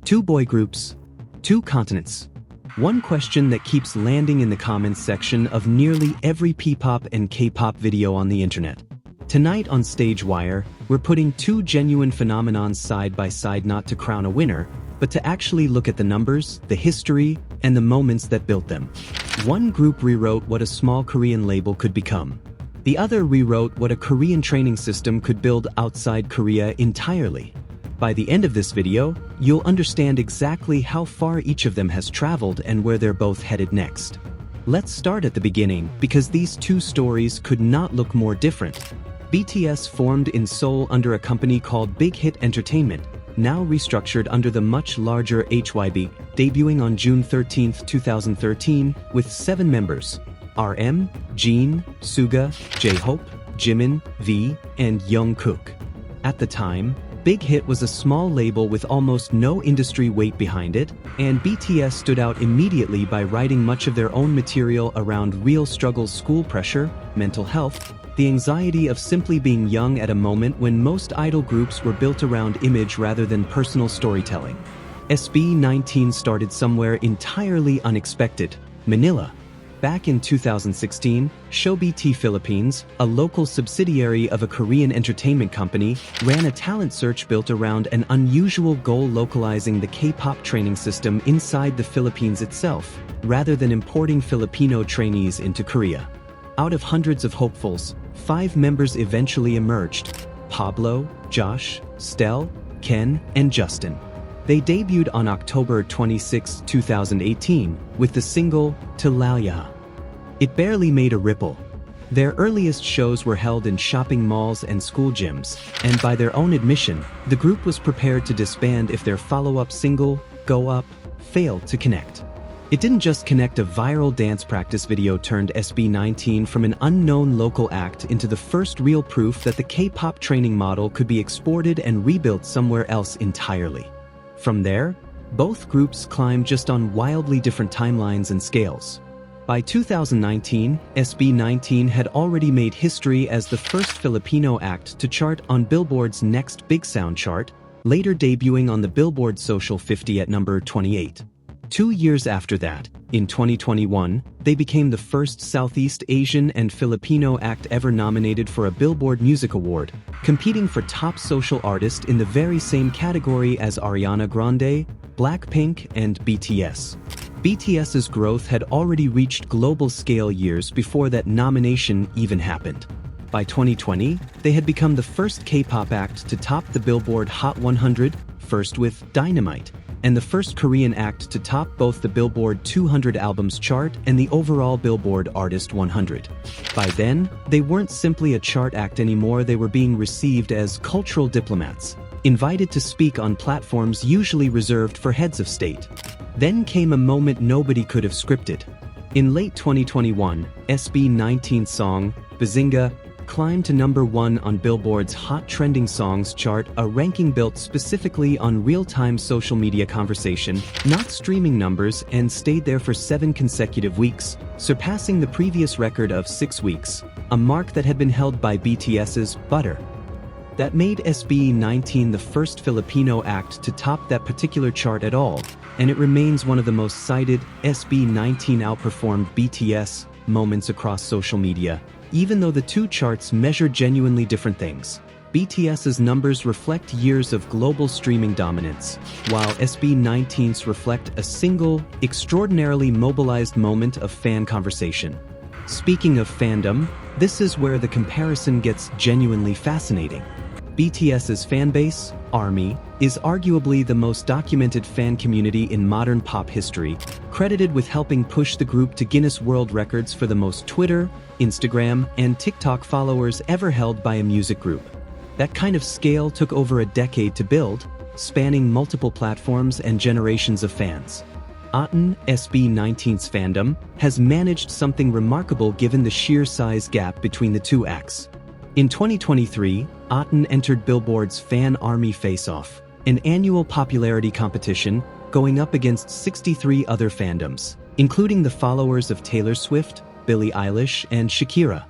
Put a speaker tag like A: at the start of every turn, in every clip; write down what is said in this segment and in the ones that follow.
A: Two boy groups, two continents. One question that keeps landing in the comments section of nearly every P-pop and K-pop video on the internet. Tonight on Stage Wire, we're putting two genuine phenomenons side by side, not to crown a winner, but to actually look at the numbers, the history, and the moments that built them. One group rewrote what a small Korean label could become. The other rewrote what a Korean training system could build outside Korea entirely. By the end of this video, you'll understand exactly how far each of them has traveled and where they're both headed next. Let's start at the beginning, because these two stories could not look more different. BTS formed in Seoul under a company called Big Hit Entertainment, now restructured under the much larger HYB, debuting on June 13, 2013, with 7 members: RM, Jin, Suga, J-Hope, Jimin, V, and Jungkook. At the time, Big Hit was a small label with almost no industry weight behind it, and BTS stood out immediately by writing much of their own material around real struggles: school pressure, mental health, the anxiety of simply being young at a moment when most idol groups were built around image rather than personal storytelling. SB19 started somewhere entirely unexpected: Manila. Back in 2016, ShowBT Philippines, a local subsidiary of a Korean entertainment company, ran a talent search built around an unusual goal: localizing the K-pop training system inside the Philippines itself, rather than importing Filipino trainees into Korea. Out of hundreds of hopefuls, 5 members eventually emerged: Pablo, Josh, Stel, Ken, and Justin. They debuted on October 26, 2018, with the single Tilaya. It barely made a ripple. Their earliest shows were held in shopping malls and school gyms, and by their own admission, the group was prepared to disband if their follow-up single, Go Up, failed to connect. It didn't just connect. A viral dance practice video turned SB19 from an unknown local act into the first real proof that the K-pop training model could be exported and rebuilt somewhere else entirely. From there, both groups climbed, just on wildly different timelines and scales. By 2019, SB19 had already made history as the first Filipino act to chart on Billboard's Next Big Sound chart, later debuting on the Billboard Social 50 at number 28. 2 years after that, in 2021, they became the first Southeast Asian and Filipino act ever nominated for a Billboard Music Award, competing for Top Social Artist in the very same category as Ariana Grande, Blackpink, and BTS. BTS's growth had already reached global scale years before that nomination even happened. By 2020, they had become the first K-pop act to top the Billboard Hot 100, first with Dynamite, and the first Korean act to top both the Billboard 200 albums chart and the overall Billboard Artist 100. By then, they weren't simply a chart act anymore. They were being received as cultural diplomats, invited to speak on platforms usually reserved for heads of state. Then came a moment nobody could have scripted. In late 2021, SB19's song, Bazinga, climbed to number 1 on Billboard's Hot Trending Songs chart, a ranking built specifically on real-time social media conversation, not streaming numbers, and stayed there for 7 consecutive weeks, surpassing the previous record of 6 weeks, a mark that had been held by BTS's Butter. That made SB19 the first Filipino act to top that particular chart at all, and it remains one of the most cited SB19 outperformed BTS moments across social media. Even though the two charts measure genuinely different things, BTS's numbers reflect years of global streaming dominance, while SB19's reflect a single, extraordinarily mobilized moment of fan conversation. Speaking of fandom, this is where the comparison gets genuinely fascinating. BTS's fanbase, ARMY, is arguably the most documented fan community in modern pop history, credited with helping push the group to Guinness World Records for the most Twitter, Instagram, and TikTok followers ever held by a music group. That kind of scale took over a decade to build, spanning multiple platforms and generations of fans. ATIN, SB19's fandom, has managed something remarkable given the sheer size gap between the two acts. In 2023, ATIN entered Billboard's Fan Army Face-Off, an annual popularity competition, going up against 63 other fandoms, including the followers of Taylor Swift, Billie Eilish, and Shakira.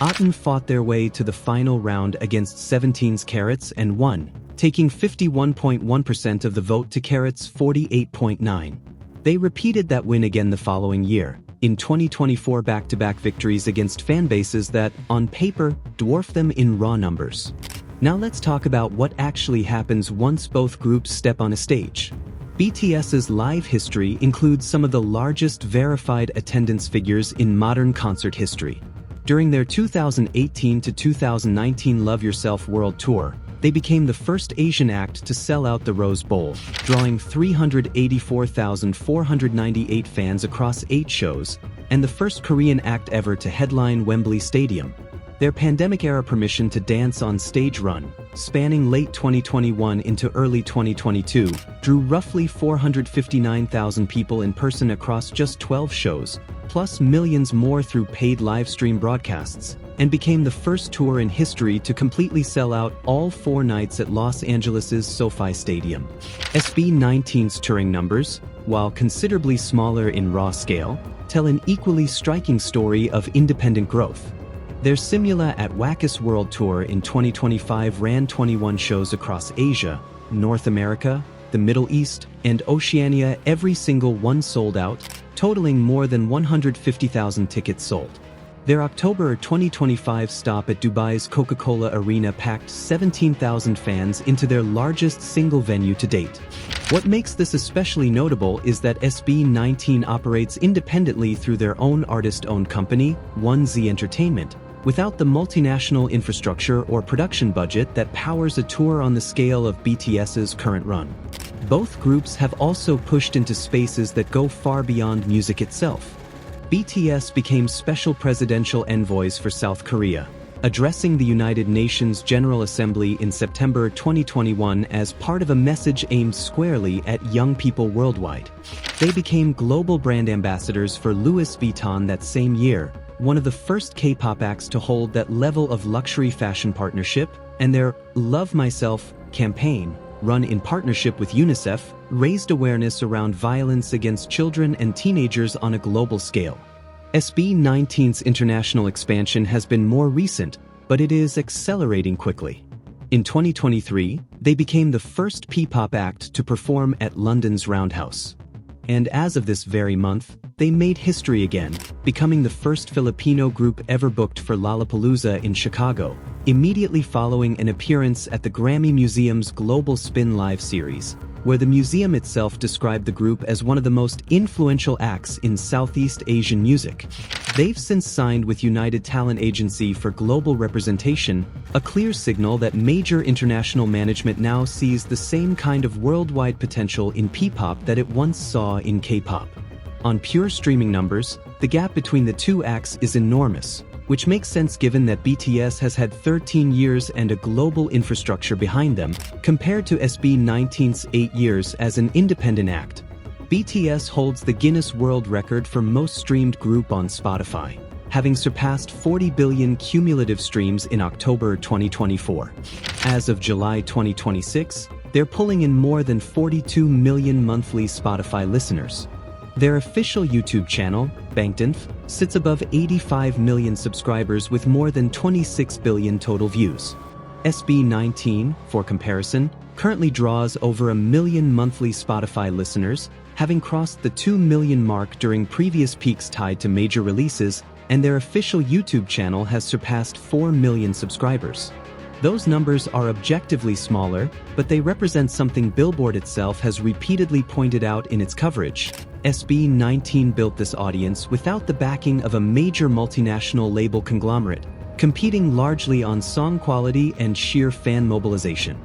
A: ATIN fought their way to the final round against 17's Carrots and won, taking 51.1% of the vote to Carrot's 48.9%. They repeated that win again the following year, in 2024 back-to-back victories against fanbases that, on paper, dwarf them in raw numbers. Now let's talk about what actually happens once both groups step on a stage. BTS's live history includes some of the largest verified attendance figures in modern concert history. During their 2018 to 2019 Love Yourself World Tour, they became the first Asian act to sell out the Rose Bowl, drawing 384,498 fans across 8 shows, and the first Korean act ever to headline Wembley Stadium. Their pandemic-era permission to dance on stage run, spanning late 2021 into early 2022, drew roughly 459,000 people in person across just 12 shows, plus millions more through paid live-stream broadcasts, and became the first tour in history to completely sell out all 4 nights at Los Angeles' SoFi Stadium. SB19's touring numbers, while considerably smaller in raw scale, tell an equally striking story of independent growth. Their Simula at Wackis World Tour in 2025 ran 21 shows across Asia, North America, the Middle East, and Oceania, every single one sold out, totaling more than 150,000 tickets sold. Their October 2025 stop at Dubai's Coca-Cola Arena packed 17,000 fans into their largest single venue to date. What makes this especially notable is that SB19 operates independently through their own artist-owned company, 1Z Entertainment, without the multinational infrastructure or production budget that powers a tour on the scale of BTS's current run. Both groups have also pushed into spaces that go far beyond music itself. BTS became special presidential envoys for South Korea, addressing the United Nations General Assembly in September 2021 as part of a message aimed squarely at young people worldwide. They became global brand ambassadors for Louis Vuitton that same year, one of the first K-pop acts to hold that level of luxury fashion partnership, and their Love Myself campaign, run in partnership with UNICEF, raised awareness around violence against children and teenagers on a global scale. SB19's international expansion has been more recent, but it is accelerating quickly. In 2023, they became the first P-pop act to perform at London's Roundhouse. And as of this very month, they made history again, becoming the first Filipino group ever booked for Lollapalooza in Chicago, immediately following an appearance at the Grammy Museum's Global Spin Live series, where the museum itself described the group as one of the most influential acts in Southeast Asian music. They've since signed with United Talent Agency for global representation, a clear signal that major international management now sees the same kind of worldwide potential in P-pop that it once saw in K-pop. On pure streaming numbers, the gap between the two acts is enormous, which makes sense given that BTS has had 13 years and a global infrastructure behind them, compared to SB19's 8 years as an independent act. BTS holds the Guinness World Record for most streamed group on Spotify, having surpassed 40 billion cumulative streams in October 2024. As of July 2026, they're pulling in more than 42 million monthly Spotify listeners. Their official YouTube channel, Bangtanf, sits above 85 million subscribers with more than 26 billion total views. SB19, for comparison, currently draws over 1 million monthly Spotify listeners, having crossed the 2 million mark during previous peaks tied to major releases, and their official YouTube channel has surpassed 4 million subscribers. Those numbers are objectively smaller, but they represent something Billboard itself has repeatedly pointed out in its coverage. SB19 built this audience without the backing of a major multinational label conglomerate, competing largely on song quality and sheer fan mobilization.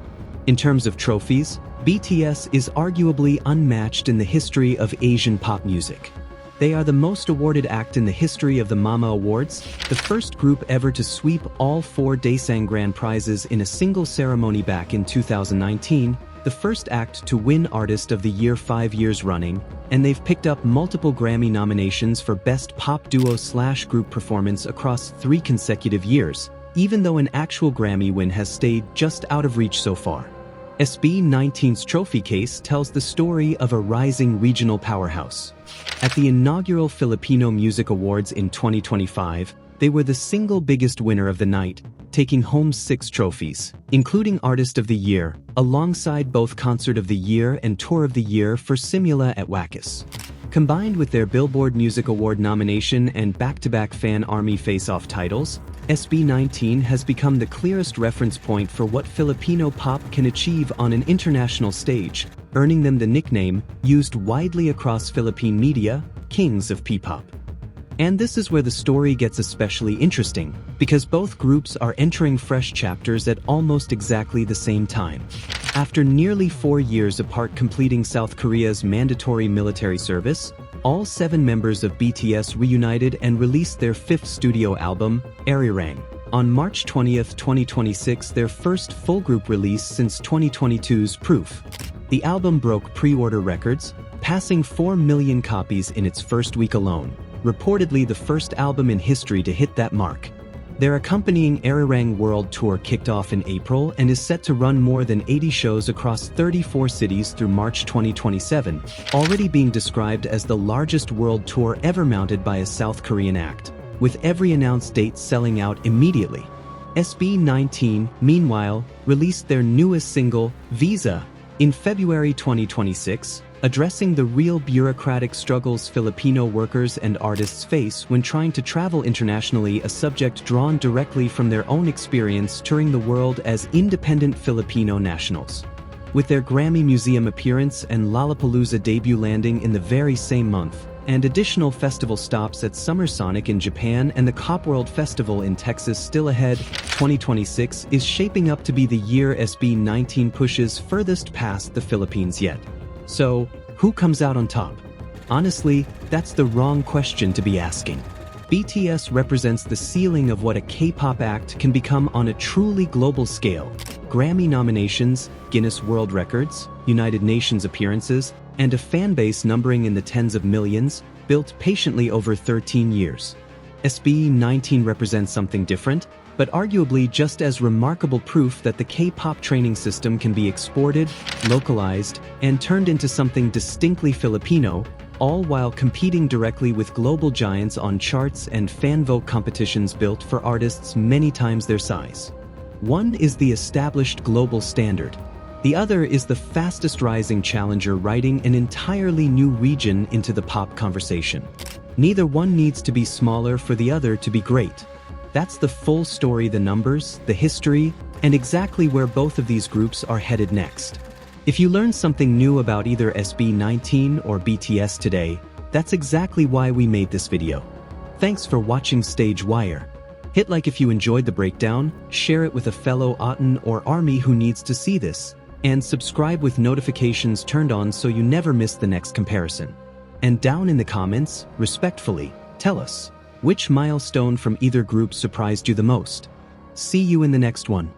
A: In terms of trophies, BTS is arguably unmatched in the history of Asian pop music. They are the most awarded act in the history of the Mama Awards, the first group ever to sweep all 4 Daesang Grand Prizes in a single ceremony back in 2019, the first act to win Artist of the Year 5 years running, and they've picked up multiple Grammy nominations for Best Pop Duo/Group Performance across 3 consecutive years, even though an actual Grammy win has stayed just out of reach so far. SB19's trophy case tells the story of a rising regional powerhouse. At the inaugural Filipino Music Awards in 2025, They were the single biggest winner of the night, taking home 6 trophies, including Artist of the Year, alongside both Concert of the Year and Tour of the Year for Simula at Wackis. Combined with their Billboard Music Award nomination and back-to-back Fan Army Face-Off titles, SB19 has become the clearest reference point for what Filipino pop can achieve on an international stage, earning them the nickname, used widely across Philippine media, Kings of P-pop. And this is where the story gets especially interesting, because both groups are entering fresh chapters at almost exactly the same time. After nearly 4 years apart completing South Korea's mandatory military service, all 7 members of BTS reunited and released their 5th studio album, ARIRANG, on March 20, 2026, their first full group release since 2022's Proof. The album broke pre-order records, passing 4 million copies in its first week alone, reportedly the first album in history to hit that mark. Their accompanying ARIRANG World Tour kicked off in April and is set to run more than 80 shows across 34 cities through March 2027, already being described as the largest world tour ever mounted by a South Korean act, with every announced date selling out immediately. SB19, meanwhile, released their newest single, Visa, in February 2026, addressing the real bureaucratic struggles Filipino workers and artists face when trying to travel internationally, a subject drawn directly from their own experience touring the world as independent Filipino nationals. With their Grammy Museum appearance and Lollapalooza debut landing in the very same month, and additional festival stops at Summer Sonic in Japan and the Cop World Festival in Texas still ahead, 2026 is shaping up to be the year SB19 pushes furthest past the Philippines yet. So, who comes out on top? Honestly, that's the wrong question to be asking. BTS represents the ceiling of what a K-pop act can become on a truly global scale. Grammy nominations, Guinness World Records, United Nations appearances, and a fan base numbering in the tens of millions, built patiently over 13 years. SB19 represents something different, but arguably just as remarkable proof that the K-pop training system can be exported, localized, and turned into something distinctly Filipino, all while competing directly with global giants on charts and fan vote competitions built for artists many times their size. One is the established global standard. The other is the fastest rising challenger riding an entirely new region into the pop conversation. Neither one needs to be smaller for the other to be great. That's the full story, the numbers, the history, and exactly where both of these groups are headed next. If you learned something new about either SB19 or BTS today, that's exactly why we made this video. Thanks for watching Stage Wire. Hit like if you enjoyed the breakdown, share it with a fellow ATIN or ARMY who needs to see this, and subscribe with notifications turned on so you never miss the next comparison. And down in the comments, respectfully, tell us, which milestone from either group surprised you the most? See you in the next one.